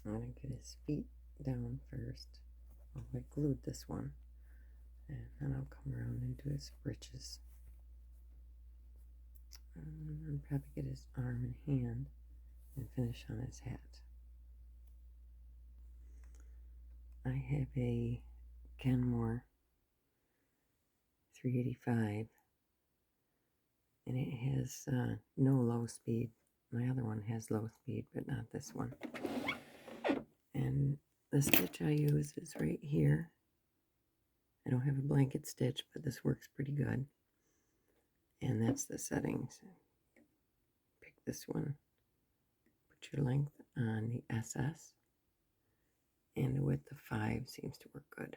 I'm going to get his feet down first. I glued this one, and then I'll come around and do his breeches. And probably get his arm and hand and finish on his hat. I have a Kenmore 385, and it has no low speed. My other one has low speed, but not this one. And the stitch I use is right here. I don't have a blanket stitch, but this works pretty good. And that's the settings. Pick this one. Put your length on the SS. And the width of 5 seems to work good.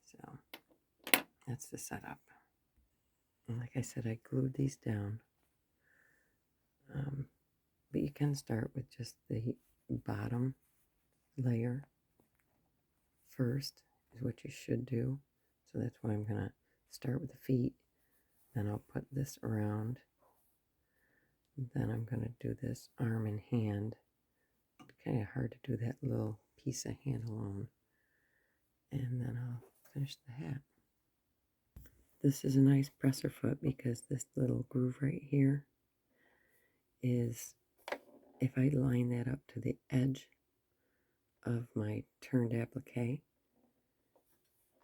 So that's the setup. And like I said, I glued these down. But you can start with just the bottom layer first, is what you should do. So that's why I'm going to start with the feet. Then I'll put this around. Then I'm going to do this arm and hand. It's kind of hard to do that little piece of hand alone. And then I'll finish the hat. This is a nice presser foot because this little groove right here is, if I line that up to the edge of my turned applique,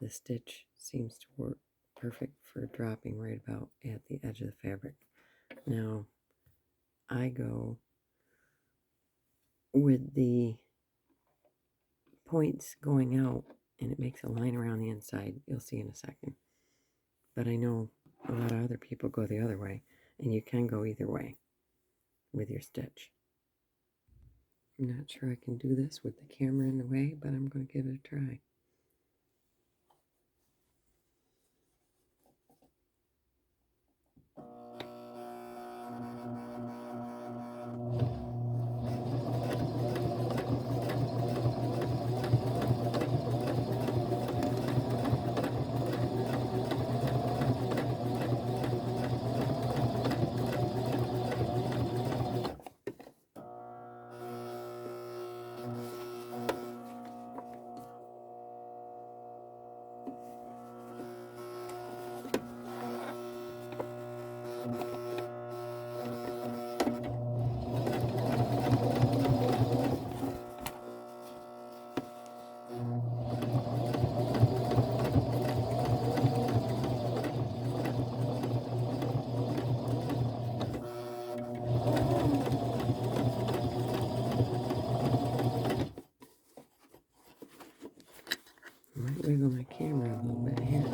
the stitch seems to work perfect for dropping right about at the edge of the fabric. Now, I go with the points going out, and it makes a line around the inside. You'll see in a second. But I know a lot of other people go the other way, and you can go either way with your stitch. I'm not sure I can do this with the camera in the way, but I'm going to give it a try. I might wiggle my camera a little bit here.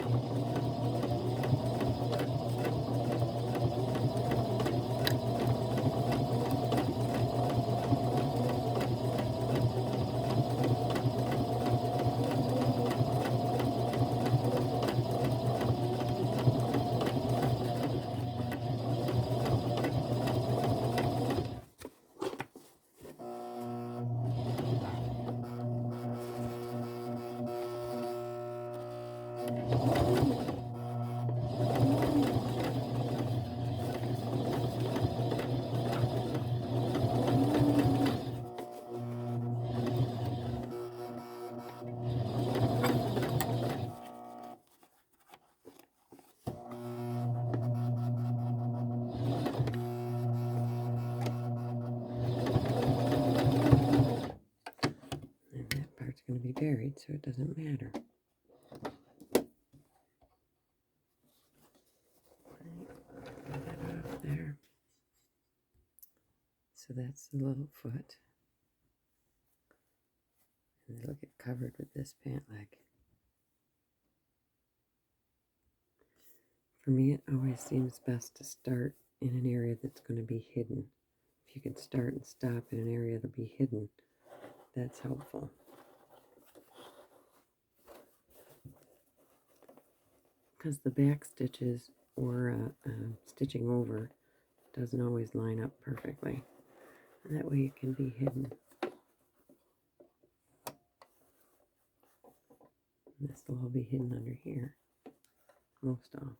And that part's going to be buried, so it doesn't matter. Get that off there. So that's the little foot. And it'll get covered with this pant leg. For me, it always seems best to start in an area that's going to be hidden. If you can start and stop in an area that'll be hidden, that's helpful. Because the back stitches or stitching over doesn't always line up perfectly. And that way it can be hidden. And this will all be hidden under here. Most all.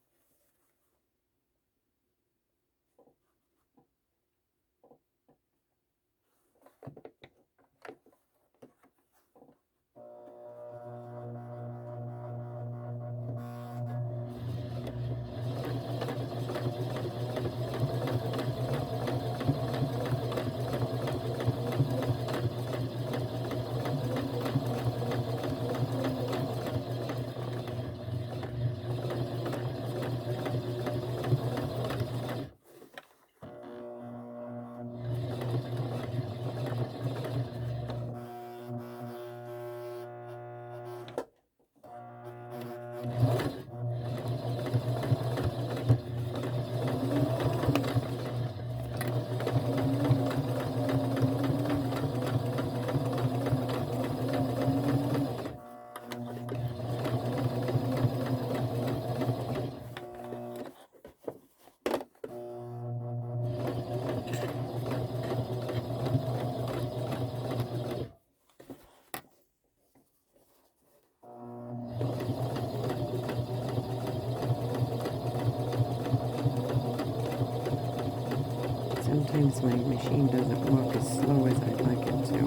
sometimes my machine doesn't walk as slow as I'd like it to.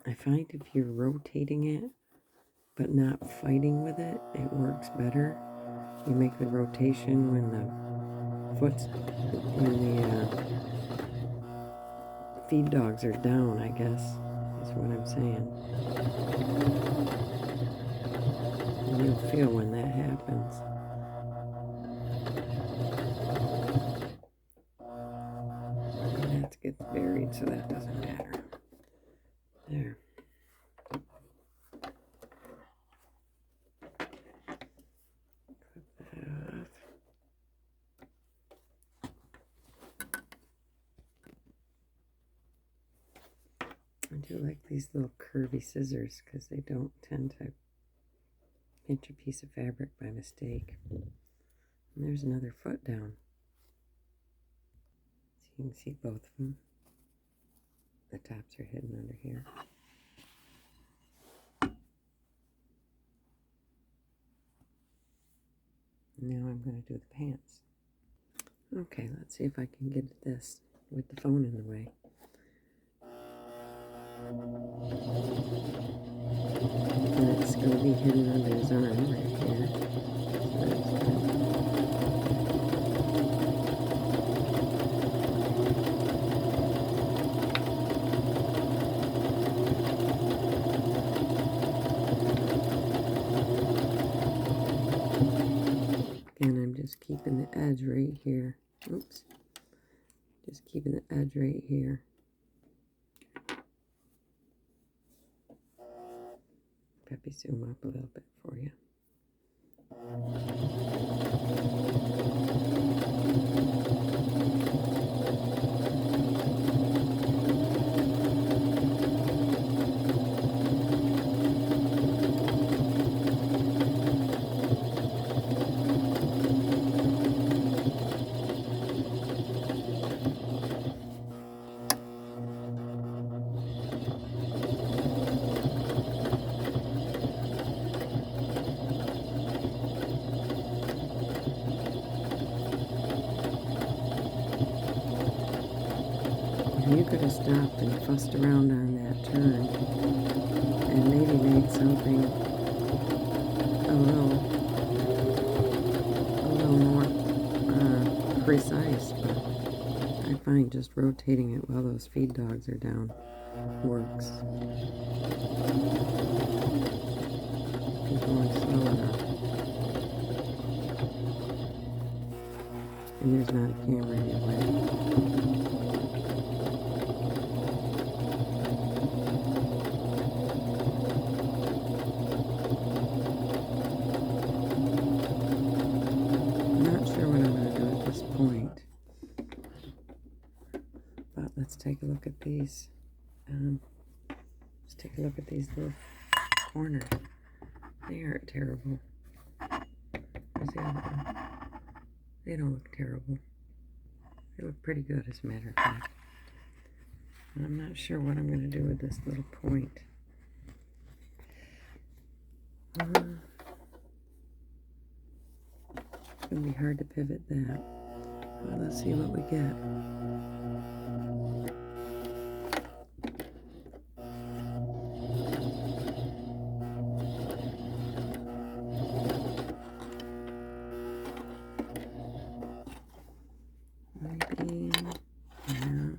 I find if you're rotating it but not fighting with it, it works better. You make the rotation when the feed dogs are down, I guess, is what I'm saying. And you'll feel when that happens. And that gets buried, so that doesn't matter. There. I do like these little curvy scissors because they don't tend to pinch a piece of fabric by mistake. And there's another foot down. So you can see both of them. The tops are hidden under here. Now I'm going to do the pants. Okay, let's see if I can get at this with the phone in the way. And it's going to be hidden under his arm right here. So that's good. Again, I'm just keeping the edge right here. Oops. Just keeping the edge right here. Peppy, zoom up a little bit for you. You could have stopped and fussed around on that turn and maybe made something a little more precise, but I find just rotating it while those feed dogs are down works. If you're going slow enough. And there's not a camera in your way. Point, but let's take a look at these. Let's take a look at these little corners. They aren't terrible. Where's the other one? They don't look terrible. They look pretty good, as a matter of fact. And I'm not sure what I'm going to do with this little point. It's going to be hard to pivot that. Well, let's see what we get. Maybe, yeah,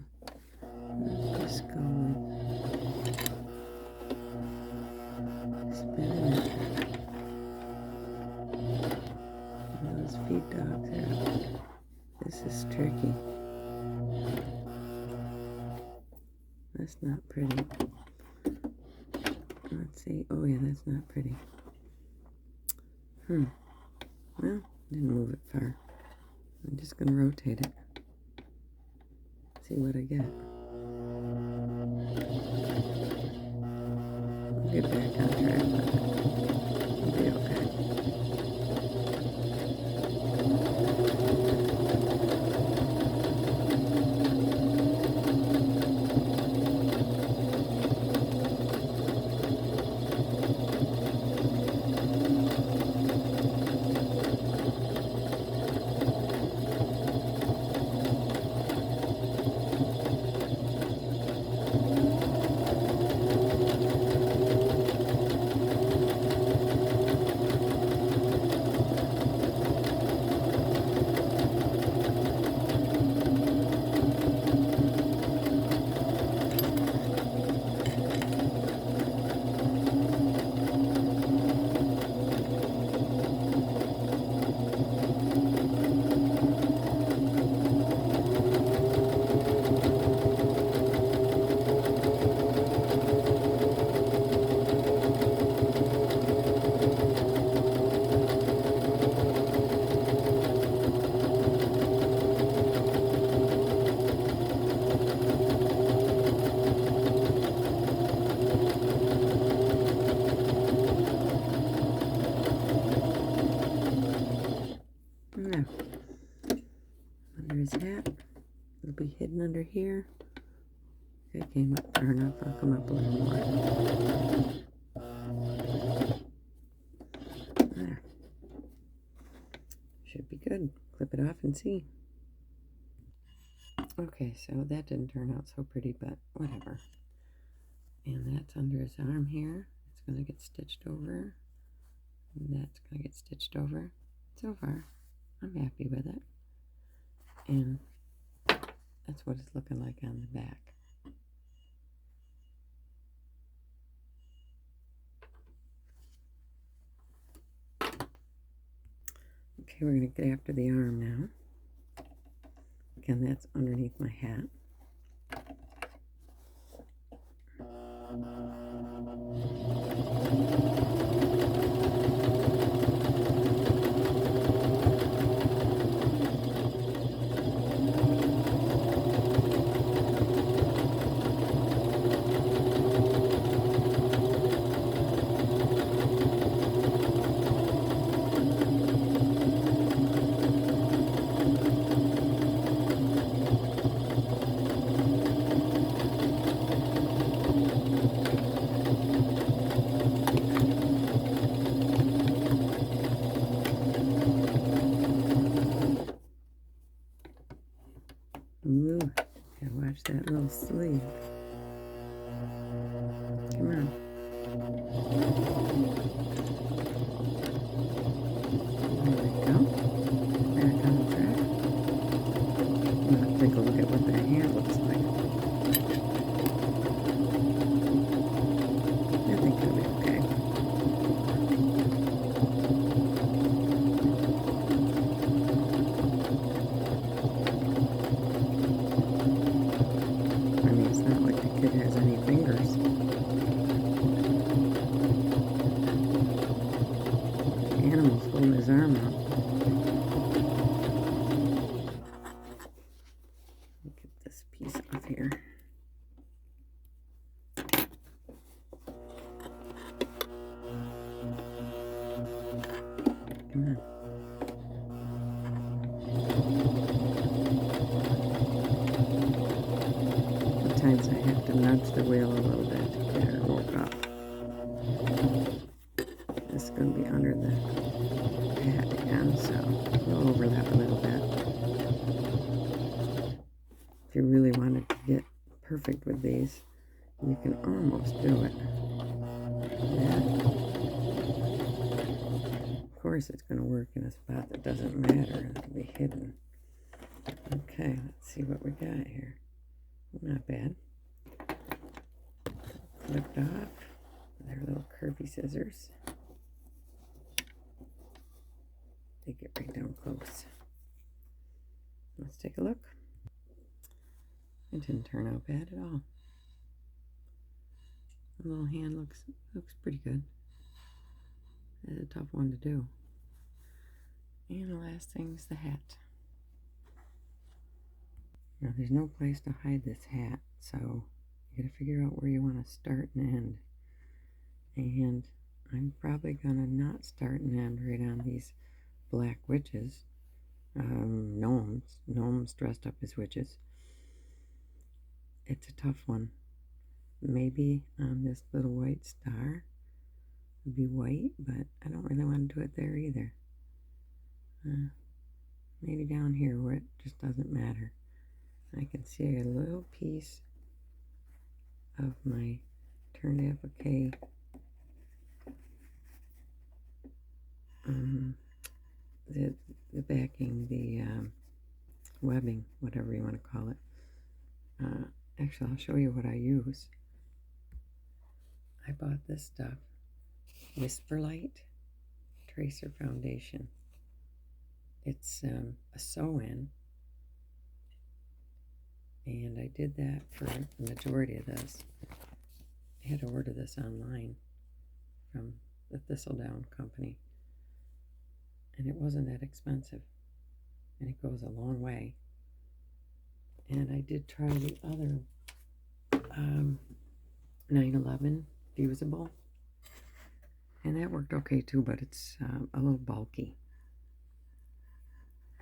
let's just go with spinning it. Those feed dogs out. This is tricky. That's not pretty. Let's see. Oh yeah, that's not pretty. Well, didn't move it far. I'm just going to rotate it. See what I get. I'll get back on track with it. It'll be okay. Now, under his hat, it'll be hidden under here. It came up far enough. I'll come up a little more. There. Should be good. Clip it off and see. Okay, so that didn't turn out so pretty, but whatever. And that's under his arm here. It's going to get stitched over. And that's going to get stitched over. So far, I'm happy with it. And that's what it's looking like on the back. Okay, we're going to get after the arm now. Again, that's underneath my hat. Ooh, gotta watch that little sleeve. Come on. There we go. Back on the track. Now take a look at what the hand looks like. I think it'll be okay. It has any fingers. The animal's holding his arm up. Get this piece off here. Come on. Sometimes I have to nudge the wheel a little bit to get her woke up. This is going to be under the hat again, so we'll overlap a little bit. If you really wanted to get perfect with these, you can almost do it. Yeah. Of course it's going to work in a spot that doesn't matter. It'll be hidden. Okay, let's see what we got here. Not bad. Clipped off. They're little curvy scissors. They get right down close. Let's take a look. It didn't turn out bad at all. The little hand looks pretty good. It's a tough one to do. And the last thing is the hat. Now there's no place to hide this hat, so you gotta figure out where you want to start and end. And I'm probably gonna not start and end right on these black witches, gnomes dressed up as witches. It's a tough one. Maybe on this little white star would be white, but I don't really want to do it there either. Maybe down here where it just doesn't matter. I can see a little piece of my turned applique the backing, the webbing, whatever you want to call it. Actually, I'll show you what I use. I bought this stuff, Whisper Lite Tracer Foundation. It's a sew-in, and I did that for the majority of this. I had to order this online from the Thistledown company, and it wasn't that expensive, and it goes a long way. And I did try the other 911 fusible, and that worked okay too, but it's a little bulky.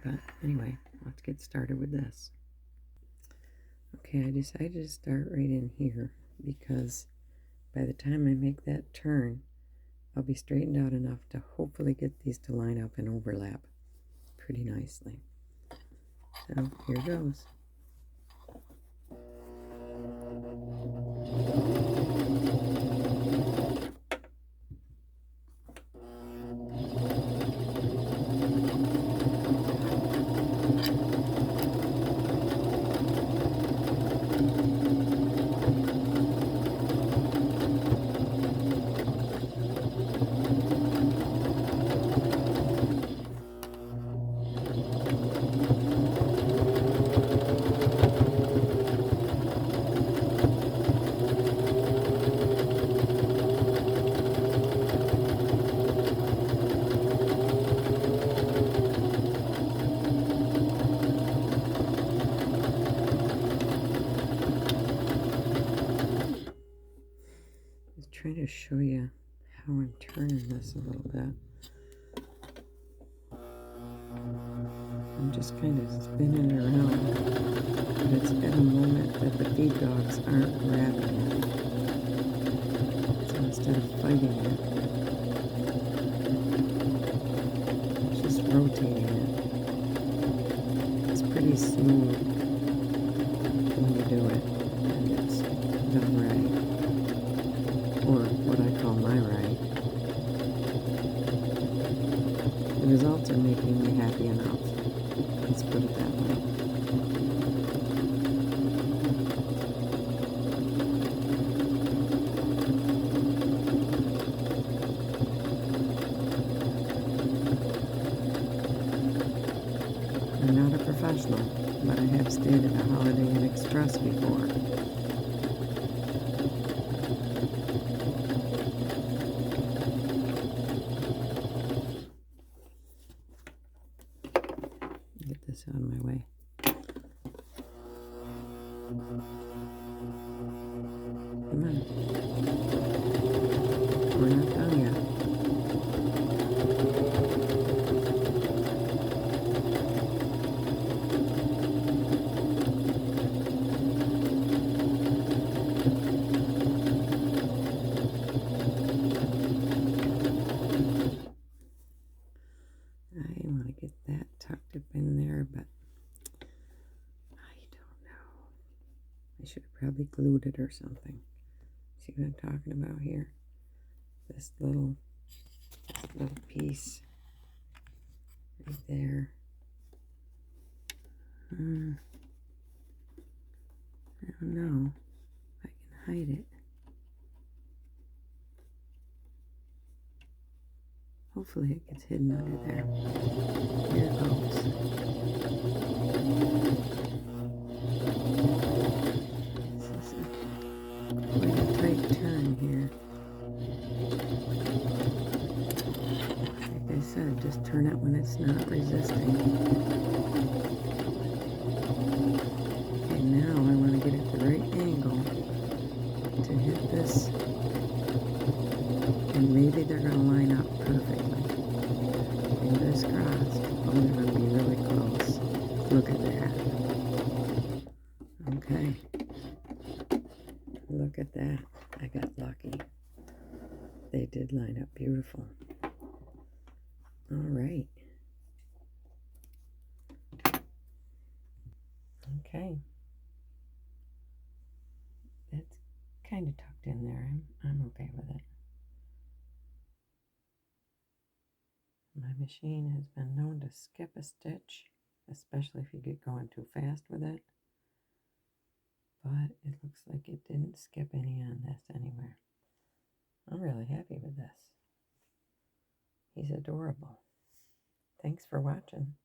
But anyway, let's get started with this. Okay, I decided to start right in here because by the time I make that turn, I'll be straightened out enough to hopefully get these to line up and overlap pretty nicely. So here goes. Trying to show you how I'm turning this a little bit. I'm just kind of spinning it around, but it's at a moment that the feed dogs aren't grabbing it. So instead of fighting it, it's just rotating it. It's pretty smooth when you do it, and it's done right. Or what I call my right. The results are making me happy enough. Let's put it that way. I'm not a professional, but I have stayed at a Holiday Inn Express before. Get this out of my way. Come on. We're not done yet. I want to get that tucked up in there, but I don't know. I should have probably glued it or something. See what I'm talking about here? This little piece right there. I don't know if I can hide it. Hopefully it gets hidden under there. Here it goes. This is quite a tight turn here. Like I said, just turn it when it's not resisting. Okay, now I want to get at the right angle to hit this, and maybe they're going to line up perfectly. Fingers crossed. Oh, they're going to be really close. Look at that. Okay. Look at that. I got lucky. They did line up beautiful. All right. Okay. It's kind of tucked in there. I'm okay with it. My machine has been known to skip a stitch, especially if you get going too fast with it. But it looks like it didn't skip any on this anywhere. I'm really happy with this. He's adorable. Thanks for watching.